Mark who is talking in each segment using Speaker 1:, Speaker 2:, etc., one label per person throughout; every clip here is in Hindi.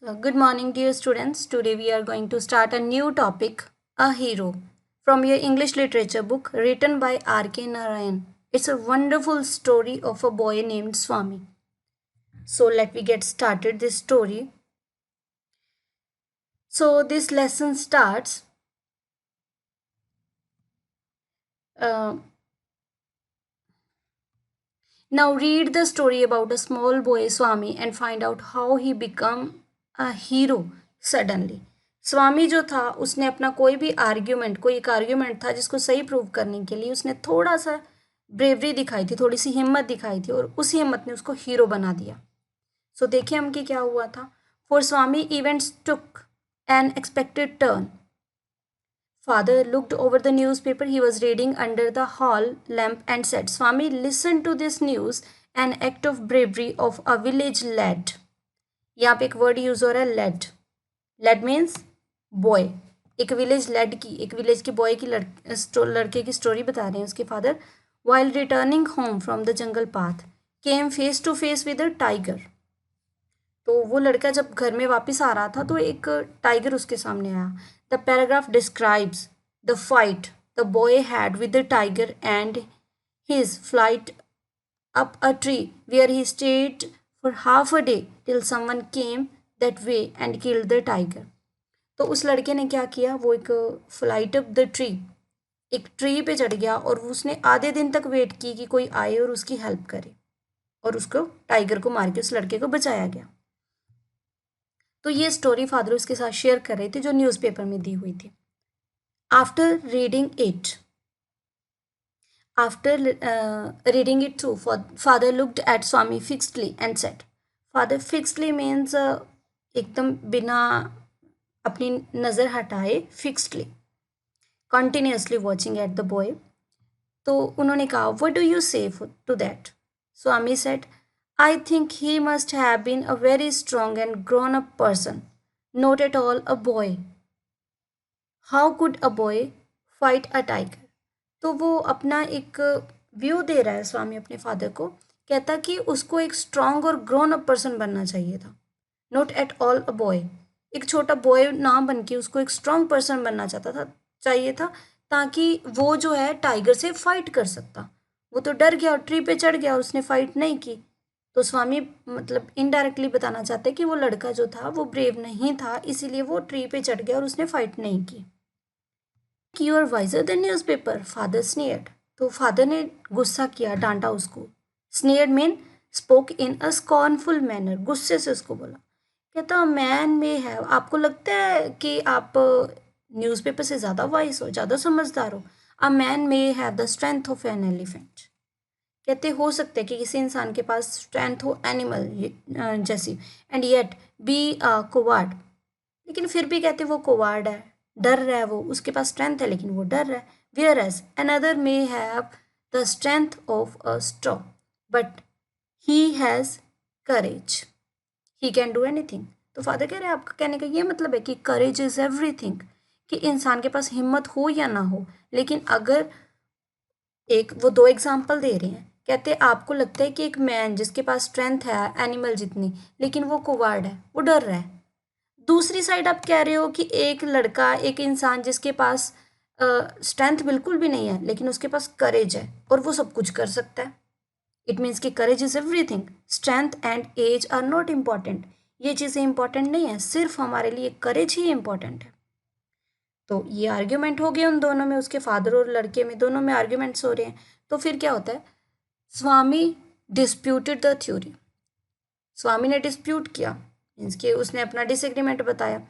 Speaker 1: So, good morning, dear students. Today we are going to start a new topic, a hero, from your English literature book written by R.K. Narayan. It's a wonderful story of a boy named Swami. So, let me get started this story. So, this lesson starts. Uh, Now, read the story about a small boy Swami and find out how he become a hero suddenly. स्वामी जो था उसने अपना कोई एक आर्ग्यूमेंट था जिसको सही प्रूव करने के लिए उसने थोड़ा सा ब्रेवरी दिखाई थी, थोड़ी सी हिम्मत दिखाई थी और उसी हिम्मत ने उसको हीरो बना दिया. सो देखिए हम कि क्या हुआ था. For Swami events took an expected turn. Father looked over the newspaper he was reading under the hall lamp and said, Swami, listen to this news, an act of bravery of a village lad. यहाँ पे एक वर्ड यूज हो रहा है लेड. Lad means boy. एक विलेज लेड की, एक विलेज के बॉय की लड़के की स्टोरी बता रहे हैं उसके father. While returning home from the jungle path came face to face with a tiger. तो वो लड़का जब घर में वापस आ रहा था तो एक टाइगर उसके सामने आया. The paragraph describes the fight the boy had with the tiger and his flight up a tree where he stayed for half a day till someone came that way and killed the tiger. तो उस लड़के ने क्या किया, वो एक फ्लाइट अप द ट्री, एक ट्री पे चढ़ गया और उसने आधे दिन तक वेट की कि कोई आए और उसकी हेल्प करे और उसको टाइगर को मार के उस लड़के को बचाया गया. तो ये स्टोरी फादर उसके साथ शेयर कर रहे थे जो न्यूज़पेपर में दी हुई थी. After reading it reading it through, father looked at Swami fixedly and said, father fixedly means एकदम बिना अपनी नज़र हटाए, fixedly, continuously watching at the boy. तो उन्होंने कहा, what do you say to that? Swami said, I think he must have been a very strong and grown-up person, not at all a boy. How could a boy fight a tiger? तो वो अपना एक व्यू दे रहा है स्वामी अपने फादर को, कहता कि उसको एक स्ट्रांग और ग्रोन अप पर्सन बनना चाहिए था, not at all a boy. एक छोटा बॉय ना बन के उसको एक स्ट्रांग पर्सन बनना चाहिए था ताकि वो जो है टाइगर से फाइट कर सकता. वो तो डर गया और ट्री पे चढ़ गया और उसने फाइट नहीं की. तो स्वामी मतलब इनडायरेक्टली बताना चाहते कि वो लड़का जो था वो ब्रेव नहीं था, इसीलिए वो ट्री पे चढ़ गया और उसने फाइट नहीं की. You are wiser than newspaper, father sneered. तो फादर ने गुस्सा किया, डांटा उसको. Sneered mean spoke in a scornful manner. गुस्से से उसको बोला. कहता मैन में है, आपको लगता है कि आप न्यूज़पेपर से ज़्यादा वाइज हो, ज़्यादा समझदार हो. A man may have the strength of an elephant. कहते हो सकते हैं कि किसी इंसान के पास स्ट्रेंथ हो एनिमल जैसी, एंड येट बी कोवार्ड, लेकिन फिर भी कहते वो कोवार्ड है, डर रहा है, वो उसके पास स्ट्रेंथ है लेकिन वो डर रहा है. Whereas another may have the strength of a straw but he has courage, he can do anything. तो फादर कह रहे हैं आपका कहने का ये मतलब है कि करेज इज़ एवरीथिंग, कि इंसान के पास हिम्मत हो या ना हो, लेकिन अगर एक वो दो एग्जाम्पल दे रहे हैं. कहते आपको लगता है कि एक मैन जिसके पास स्ट्रेंथ है एनिमल जितनी, लेकिन वो कोवार्ड है, वो डर रहा है. दूसरी साइड आप कह रहे हो कि एक लड़का, एक इंसान जिसके पास स्ट्रेंथ बिल्कुल भी नहीं है लेकिन उसके पास करेज है और वो सब कुछ कर सकता है. इट मीन्स कि courage is everything. Strength and age are not important. ये चीज़ें इंपॉर्टेंट नहीं है, सिर्फ हमारे लिए करेज ही इम्पॉर्टेंट है. तो ये आर्ग्यूमेंट हो गए उन दोनों में, उसके फादर और लड़के में, दोनों में आर्ग्यूमेंट्स हो रहे हैं. तो फिर क्या होता है, स्वामी डिस्प्यूटेड द थ्योरी. स्वामी ने डिस्प्यूट किया, मीन्स कि उसने अपना डिसएग्रीमेंट बताया.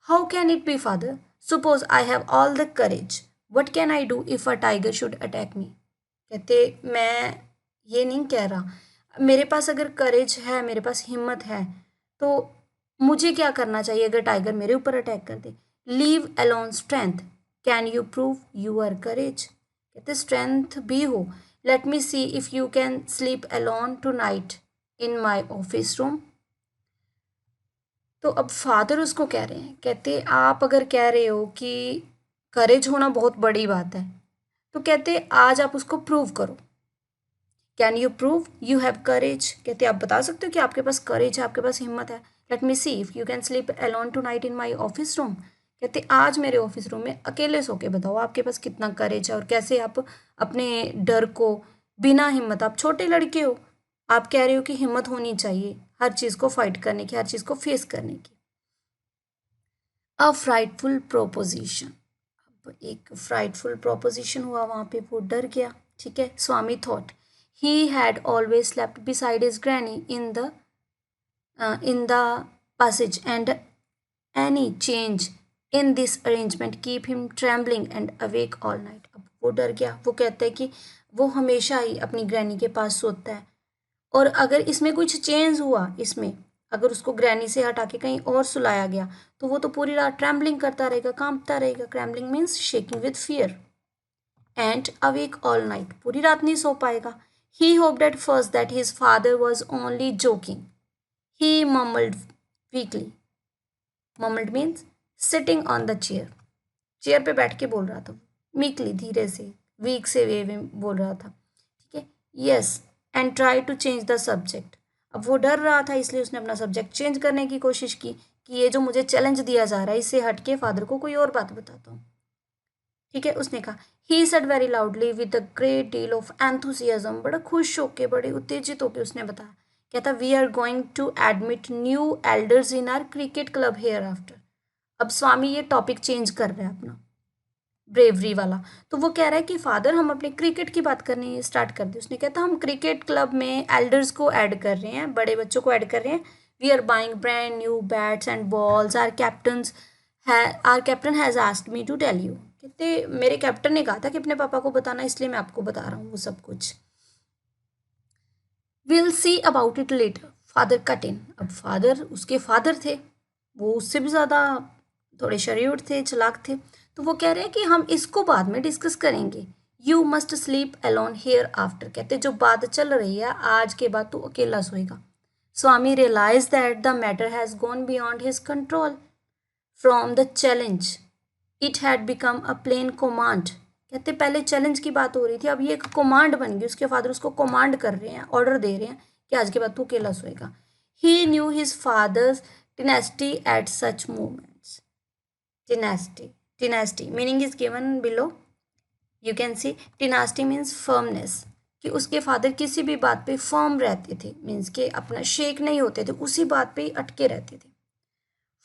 Speaker 1: How can it be father, suppose I have all the courage, what can I do if a tiger should attack मी. कहते मैं ये नहीं कह रहा, मेरे पास अगर करेज है, मेरे पास हिम्मत है, तो मुझे क्या करना चाहिए अगर टाइगर मेरे ऊपर अटैक कर दे. Leave alone strength, can you prove your courage. कहते स्ट्रेंथ भी हो, let me see if you can sleep alone tonight in my office room. तो अब फादर उसको कह रहे हैं, कहते आप अगर कह रहे हो कि करेज होना बहुत बड़ी बात है, तो कहते आज आप उसको प्रूव करो can you prove you have courage, कहते आप बता सकते हो कि आपके पास करेज है, आपके पास हिम्मत है। Let me see if you can sleep alone tonight in my office room, कहते आज मेरे ऑफिस रूम में अकेले सो के बताओ आपके पास कितना करेज है और कैसे आप अपने डर को बिना हिम्मत, आप छोटे लड़के हो, आप कह रहे हो कि हिम्मत होनी चाहिए हर चीज़ को फाइट करने की, हर चीज़ को फेस करने की। अ फ्राइटफुल प्रोपोजिशन, एक फ्राइटफुल प्रोपोजिशन हुआ वहाँ पे, वो डर गया। ठीक है, Swami thought he had always slept beside his granny in the passage and any change in this arrangement keep him trembling and awake all night। अब वो डर गया, वो कहता है कि वो हमेशा ही अपनी ग्रैनी के पास सोता है और अगर इसमें कुछ चेंज हुआ, इसमें अगर उसको ग्रैनी से हटा के कहीं और सुलाया गया तो वो तो पूरी रात ट्रैम्बलिंग करता रहेगा, कांपता रहेगा। Trembling means shaking with fear. And awake all night, पूरी रात नहीं सो पाएगा। He hoped at first that his father was only joking. He mumbled weakly, mumbled means sitting on the chair, chair पे बैठ के बोल रहा था, मीकली धीरे से, वीक से वे में बोल रहा था। ठीक है, yes and try to change the subject. अब वो डर रहा था इसलिए उसने अपना सब्जेक्ट चेंज करने की कोशिश की कि ये जो मुझे चैलेंज दिया जा रहा है इससे हट के फादर को कोई और बात बताता हूँ। ठीक है, उसने कहा he said very loudly with a great deal of enthusiasm, बड़ा खुश होके, बड़े उत्तेजित होके उसने बताया, कहता we are going to admit new elders in our cricket club hereafter. अब स्वामी ये टॉपिक चेंज कर रहा है अपना, ब्रेवरी वाला। तो वो कह रहा है कि फादर हम अपने क्रिकेट की बात करनी स्टार्ट कर दी। उसने कहता हम क्रिकेट क्लब में एल्डर्स को ऐड कर रहे हैं, बड़े बच्चों को ऐड कर रहे हैं। We are buying brand new bats and balls, our captain has asked me to tell you, कहते मेरे कैप्टन ने कहा था कि अपने पापा को बताना, इसलिए मैं आपको बता रहा हूँ वो सब कुछ। Will see about it later, father cut in. अब फादर, उसके फादर थे, वो उससे भी ज़्यादा थोड़े शरीर थे, चालाक थे। तो वो कह रहे हैं कि हम इसको बाद में डिस्कस करेंगे। You must sleep alone hereafter, कहते जो बात चल रही है आज के बाद तू अकेला सोएगा। Swami realise that the matter has gone beyond his control from the challenge it had become a plain command, कहते पहले चैलेंज की बात हो रही थी, अब ये एक कमांड बन गई। उसके फादर उसको कमांड कर रहे हैं, ऑर्डर दे रहे हैं कि आज के बाद तू अकेला सोएगा। He knew his father's tenacity at such moments. Tenacity meaning is given below, you can see tenacity means firmness, कि उसके फादर किसी भी बात पे फर्म रहते थे, मीन्स के अपना शेक नहीं होते थे, उसी बात पे ही अटके रहते थे।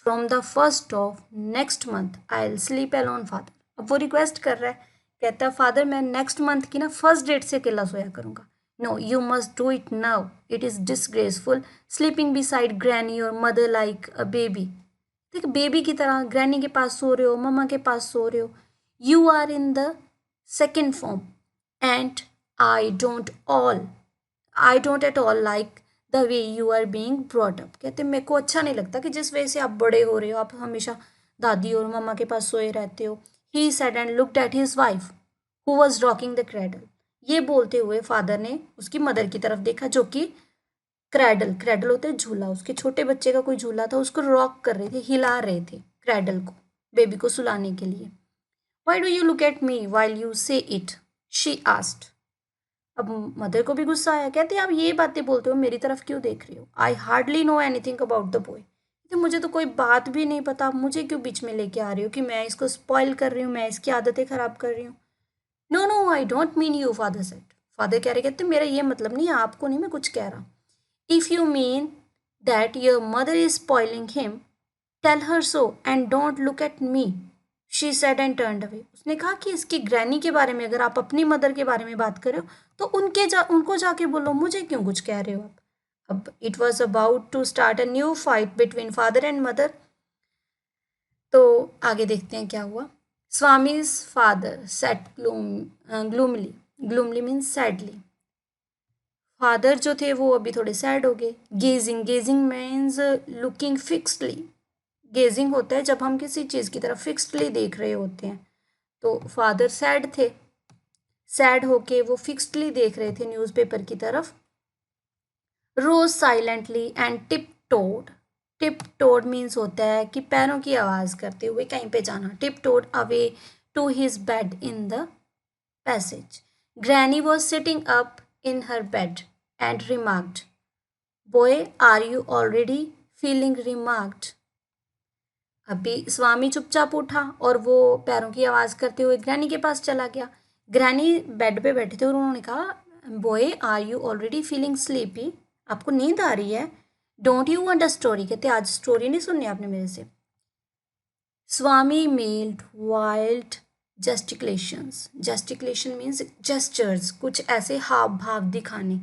Speaker 1: From the first of next month I will sleep alone father. अब वो रिक्वेस्ट कर रहा है, कहता है फादर मैं नेक्स्ट मंथ की ना फर्स्ट डेट से अकेला सोया करूँगा। No you must do it now, it is disgraceful sleeping beside granny और मदर लाइक अ बेबी। देख बेबी की तरह ग्रैनी के पास सो रहे हो, मम्मा के पास सो रहे हो। You are in the second form and I don't all I don't at all like the way you are being brought up, कहते मेरे को अच्छा नहीं लगता कि जिस वजह से आप बड़े हो रहे हो, आप हमेशा दादी और मम्मा के पास सोए रहते हो। He said and looked at his wife who was rocking the cradle. ये बोलते हुए फादर ने उसकी मदर की तरफ देखा जो कि क्रैडल, क्रैडल होता है झूला, उसके छोटे बच्चे का कोई झूला था, उसको रॉक कर रहे थे, हिला रहे थे क्रैडल को, बेबी को सुलाने के लिए। Y do you look at me while you से इट, शी आस्क्ड। अब मदर को भी गुस्सा आया, कहते आप ये बातें बोलते हो, मेरी तरफ क्यों देख रहे हो। I hardly know anything about the boy, तो मुझे तो कोई बात भी नहीं पता, आप मुझे क्यों बीच में लेके आ रही हो कि मैं इसको स्पॉइल कर रही हूँ, मैं इसकी आदतें खराब कर रही हूँ। No no I don't mean you, father said. Father कह रहे, कहते मेरा ये मतलब नहीं है, आपको नहीं मैं कुछ कह रहा। If you mean that your mother is spoiling him tell her so and don't look at me, she said and turned away. उसने कहा कि इसकी ग्रैनी के बारे में, अगर आप अपनी मदर के बारे में बात कर रहे हो तो उनको जाके बोलो, मुझे क्यों कुछ कह रहे हो आप। अब it was about to start a new fight between father and mother. तो आगे देखते हैं क्या हुआ। Swami's father sat gloomily, gloomily means sadly, father जो थे वो अभी थोड़े सैड हो गए। Gazing, gazing means looking fixedly, gazing होता है जब हम किसी चीज़ की तरफ फिक्सडली देख रहे होते हैं। तो फादर सैड थे, सैड होके वो फिक्सडली देख रहे थे न्यूज़पेपर की तरफ। Rose silently and tiptoed, tiptoed means होता है कि पैरों की आवाज़ करते हुए कहीं पे जाना। Tiptoed away to his bed in the passage. Granny was sitting up in her bed and remarked, Boy, are you already feeling remarked? अभी स्वामी चुपचाप उठा और वो पैरों की आवाज़ करते हुए ग्रैनी के पास चला गया। ग्रैनी बेड पे बैठे थे और उन्होंने कहा, boy are you already feeling sleepy? आपको नींद आ रही है? Don't you want a story? कहते आज स्टोरी नहीं सुननी आपने मेरे से। Swami made wild gesticulations. Gesticulation means gestures, कुछ ऐसे हाव भाव दिखाने।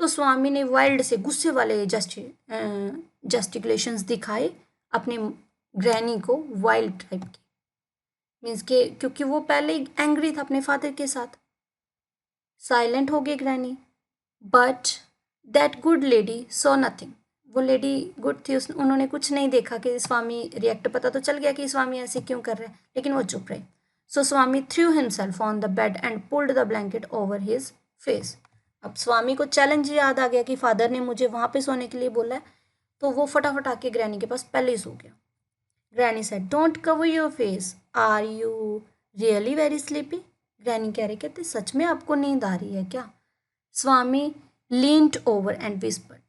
Speaker 1: तो स्वामी ने वाइल्ड से गुस्से वाले जेस्टिकुलेशंस दिखाए अपने ग्रैनी को, वाइल्ड टाइप की, मीन्स के क्योंकि वो पहले एंग्री था अपने फादर के साथ। साइलेंट हो गई granny, but that good lady saw nothing. वो लेडी गुड थी, उन्होंने कुछ नहीं देखा कि स्वामी रिएक्ट, पता तो चल गया कि स्वामी ऐसे क्यों कर रहे हैं, लेकिन वो चुप रहे। So Swami threw himself on the bed and pulled the blanket over his face. अब स्वामी को चैलेंज याद आ गया कि फादर ने मुझे वहाँ पे सोने के लिए बोला है, तो वो फटाफट आके ग्रैनी के पास पहले ही सो गया। Granny said, don't cover your face, are you really very sleepy? Granny कह रही, कहते सच में आपको नींद आ रही है क्या? स्वामी लीन्ड ओवर एंड विस्पर्ड।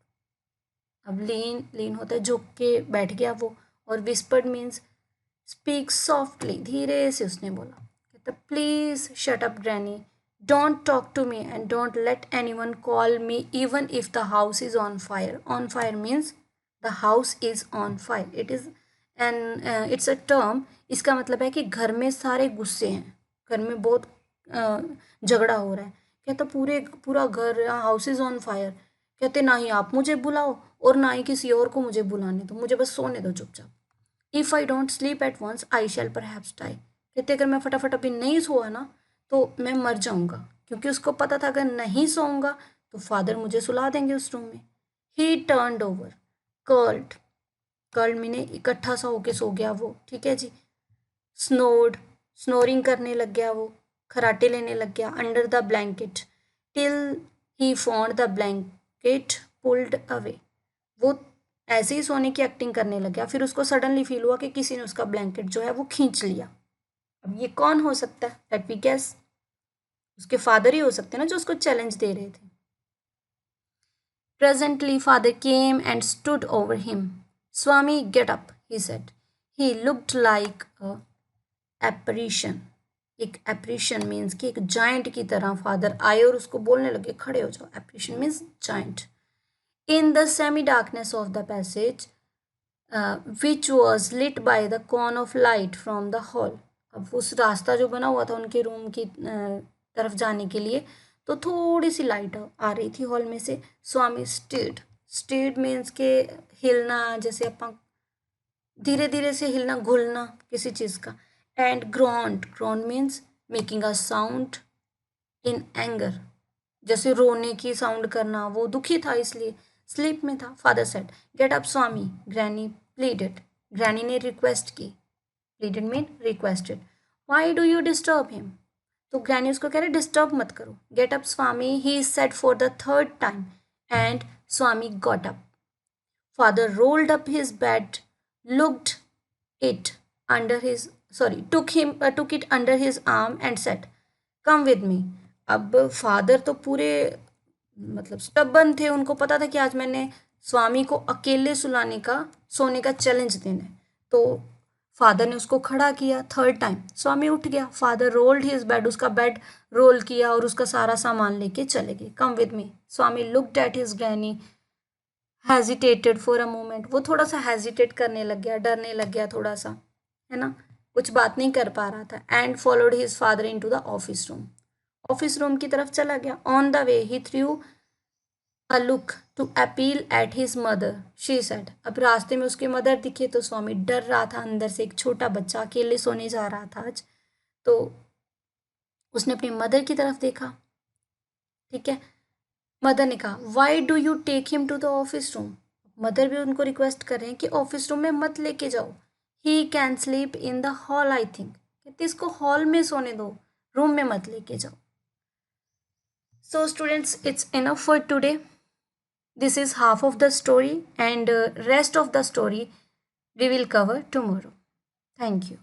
Speaker 1: अब लीन होता है झुक के बैठ गया वो, और विस्पर्ड मीन्स स्पीक सॉफ्टली, धीरे से उसने बोला। कहता please shut up granny, don't talk to me and don't let anyone call me even if the house is on fire. On fire means the house is on fire, it is and it's a term. इसका मतलब है कि घर में सारे गुस्से हैं, घर में बहुत झगड़ा हो रहा है। कहता पूरा घर, हाउस इज ऑन फायर। कहते ना ही आप मुझे बुलाओ और ना ही किसी और को मुझे बुलाने दो, मुझे बस सोने दो चुपचाप। If I don't sleep at once I shall perhaps die. कहते अगर मैं फटाफट अभी नहीं सोया ना तो मैं मर जाऊंगा, क्योंकि उसको पता था अगर नहीं सोऊंगा तो फादर मुझे सुला देंगे उस रूम में। He turned over, curled, curled means इकट्ठा सा होके सो गया वो, ठीक है जी। स्नोर्ड, स्नोरिंग करने लग गया वो, खराटे लेने लग गया। Under the blanket till he found the blanket pulled away. वो ऐसे ही सोने की एक्टिंग करने लग गया, फिर उसको सडनली फील हुआ कि किसी ने उसका ब्लैंकेट जो है वो खींच लिया। अब ये कौन हो सकता है? लेट वी गेस, उसके फादर ही हो सकते हैं ना जो उसको चैलेंज दे रहे थे। Presently, father came and stood over him. Swami, get up, he said. He looked like a apparition. एक apparition means कि एक giant की तरह फादर आए और उसको बोलने लगे खड़े हो जाओ। apparition means giant. In the semi-darkness of the passage, which was lit by the cone of light from the hall. अब उस रास्ता जो बना हुआ था उनके रूम की तरफ जाने के लिए, तो थोड़ी सी लाइट आ रही थी हॉल में से। स्वामी स्टेड, स्टेड मीन्स के हिलना, जैसे अपन धीरे धीरे से हिलना, घुलना किसी चीज़ का। And groaned, groaned means making a sound in anger, जैसे रोने की साउंड करना, वो दुखी था इसलिए स्लीप में था। फादर सेड, गेट अप स्वामी, ग्रैनी प्लीडेड, ग्रैनी ने रिक्वेस्ट की, pleaded mean requested. Why do you disturb him? तो ग्रैनी उसको कह रहे डिस्टर्ब मत करो। Get up Swami, he said for the third time, and Swami got up. Father rolled up his bed, looked it under his took it under his arm and said, come with me. अब फादर तो पूरे मतलब स्टबन थे, उनको पता था कि आज मैंने स्वामी को अकेले सोने का चैलेंज देना है। तो फादर ने उसको खड़ा किया थर्ड टाइम, स्वामी उठ गया। फादर रोल्ड हिज बेड, उसका बेड रोल किया और उसका सारा सामान लेके चले गए। Come with me. Swami looked at his granny, hesitated for a moment, वो थोड़ा सा हेजिटेट करने लग गया, डरने लग गया थोड़ा सा, है ना, कुछ बात नहीं कर पा रहा था। And followed his father into the office room, office room की तरफ चला गया। On the way he threw a look to appeal at his mother, she said. अब रास्ते में उसके मदर दिखे तो स्वामी डर रहा था अंदर से, एक छोटा बच्चा अकेले सोने जा रहा था आज, तो उसने अपनी मदर की तरफ देखा, ठीक है। मदर ने कहा, why do you take him to the office room? Mother भी उनको रिक्वेस्ट कर रहे हैं कि ऑफिस रूम में मत लेके जाओ। He can sleep in the hall, I think, कहते इसको हॉल में सोने दो, रूम में मत लेके जाओ। So students, it's enough for today. This is half of the story and rest of the story we will cover tomorrow. Thank you.